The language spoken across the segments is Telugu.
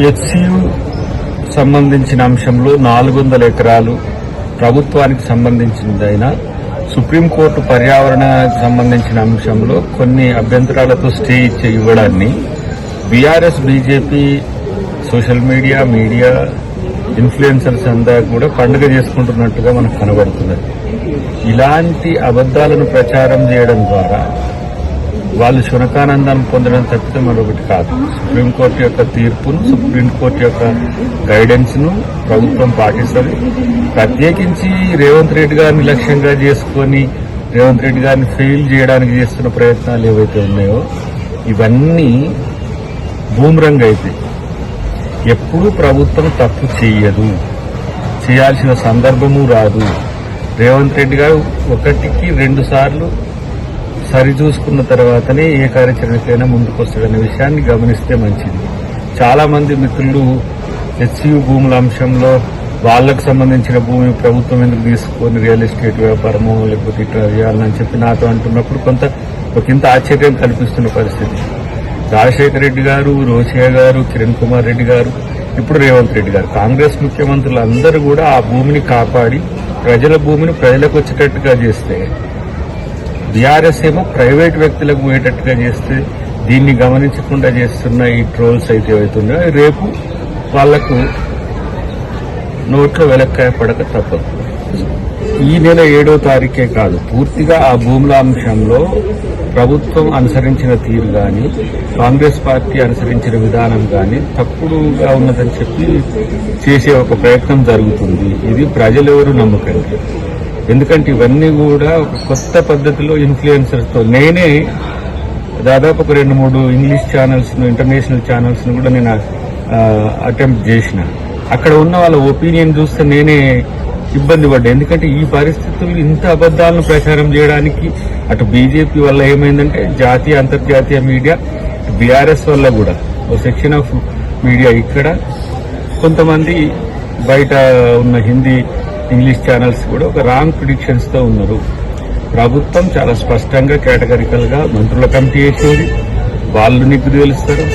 హెచ్సియు సంబంధించిన అంశంలో 400 ఎకరాలు ప్రభుత్వానికి సంబంధించిందైనా సుప్రీంకోర్టు పర్యావరణానికి సంబంధించిన అంశంలో కొన్ని అభ్యంతరాలతో స్టే ఇవ్వడాన్ని BRS BJP social media influencers అంతా కూడా పండుగ చేసుకుంటున్నట్టుగా మనకు కనబడుతున్నది. ఇలాంటి అబద్దాలను ప్రచారం చేయడం ద్వారా వాళ్ళు శునకానందాన్ని పొందడం తప్పితే మరొకటి కాదు. సుప్రీంకోర్టు యొక్క తీర్పును, సుప్రీంకోర్టు యొక్క గైడెన్స్ ను ప్రభుత్వం పాటిస్తుంది. ప్రత్యేకించి రేవంత్ రెడ్డి గారిని లక్ష్యంగా చేసుకుని రేవంత్ రెడ్డి గారిని ఫెయిల్ చేయడానికి చేస్తున్న ప్రయత్నాలు ఏవైతే ఉన్నాయో ఇవన్నీ బూమరంగ్ అయితే ఎప్పుడూ ప్రభుత్వం తప్పు చేయదు, చేయాల్సిన సందర్భము రాదు. రేవంత్ రెడ్డి గారు 1కి 2 సార్లు సరిచూసుకున్న తర్వాతనే ఏ కార్యాచరణకైనా ముందుకొస్తాడనే విషయాన్ని గమనిస్తే మంచిది. చాలా మంది మిత్రులు హెచ్సియు భూముల అంశంలో వాళ్లకు సంబంధించిన భూమిని ప్రభుత్వం ఎందుకు తీసుకొని రియల్ ఎస్టేట్ వ్యాపారమో లేకపోతే ఇట్లా చేయాలని చెప్పి నాతో అంటున్నప్పుడు ఒకంత ఆశ్చర్యం కల్పిస్తున్న పరిస్థితి. రాజశేఖర రెడ్డి గారు, రోషయ్య గారు, కిరణ్ కుమార్ రెడ్డి గారు, ఇప్పుడు రేవంత్ రెడ్డి గారు, కాంగ్రెస్ ముఖ్యమంత్రులు అందరూ కూడా ఆ భూమిని కాపాడి ప్రజల భూమిని ప్రజలకు వచ్చేటట్టుగా చేస్తే, బీఆర్ఎస్ ఏమో ప్రైవేట్ వ్యక్తులకు పోయేటట్టుగా చేస్తే దీన్ని గమనించకుండా చేస్తున్న ఈ ట్రోల్స్ అయితే ఏవైతున్నాయో రేపు వాళ్లకు నోట్లో వెలక్కాయ పడక తప్పదు. ఈ నెల 7వ తారీఖే కాదు, పూర్తిగా ఆ భూముల అంశంలో ప్రభుత్వం అనుసరించిన తీరు గాని, కాంగ్రెస్ పార్టీ అనుసరించిన విధానం గాని తప్పుడుగా ఉన్నదని చెప్పి చేసే ఒక ప్రయత్నం జరుగుతుంది. ఇది ప్రజలెవరూ నమ్మకండి. ఎందుకంటే ఇవన్నీ కూడా ఒక కొత్త పద్ధతిలో ఇన్ఫ్లుయెన్సర్స్ తో నేనే దాదాపు ఒక 2-3 ఇంగ్లీష్ ఛానల్స్ ను, ఇంటర్నేషనల్ ఛానల్స్ ను కూడా నేను అటెంప్ట్ చేసిన. అక్కడ ఉన్న వాళ్ళ ఒపీనియన్ చూస్తే నేనే ఇబ్బంది పడ్డా. ఎందుకంటే ఈ పరిస్థితులు ఇంత అబద్దాలను ప్రచారం చేయడానికి అటు బీజేపీ వల్ల ఏమైందంటే జాతీయ అంతర్జాతీయ మీడియా, బీఆర్ఎస్ వల్ల కూడా ఒక సెక్షన్ ఆఫ్ మీడియా ఇక్కడ, కొంతమంది బయట ఉన్న హిందీ ఇంగ్లీష్ ఛానల్స్ కూడా ఒక రాంగ్ ప్రిడిక్షన్స్ తో ఉన్నారు. ప్రభుత్వం చాలా స్పష్టంగా కేటగిరికల్ గా మంత్రుల కమిటీ వేసింది, వాళ్ళు నీకు తెలుస్తారు,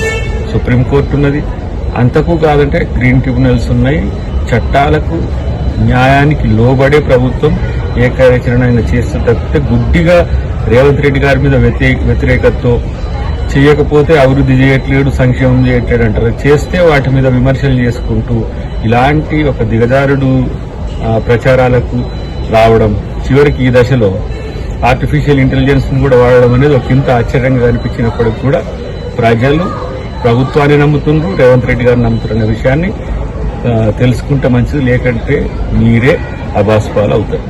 సుప్రీంకోర్టు ఉన్నది, అంతకు కాదంటే గ్రీన్ ట్రిబ్యునల్స్ ఉన్నాయి. చట్టాలకు న్యాయానికి లోబడే ప్రభుత్వం ఏ కార్యాచరణ అయినా చేస్తే తప్పితే గుడ్డిగా రేవంత్ రెడ్డి గారి మీద వ్యతిరేకతతో చేయకపోతే అభివృద్ధి చేయట్లేడు, సంక్షేమం చేయట్లేడు అంటారు. చేస్తే వాటి మీద విమర్శలు చేసుకుంటూ ఇలాంటి ఒక దిగజారుడు ప్రచారాలకు రావడం, చివరికి ఈ దశలో ఆర్టిఫిషియల్ ఇంటెలిజెన్స్ ను కూడా వాడడం అనేది ఒక ఇంత ఆశ్చర్యంగా కనిపించినప్పటికీ కూడా ప్రజలు ప్రభుత్వాన్ని నమ్ముతుండ్రు, రేవంత్ రెడ్డి గారిని నమ్ముతున్న విషయాన్ని తెలుసుకుంటే మంచిది. లేకంటే మీరే అబాస్పాలు అవుతారు.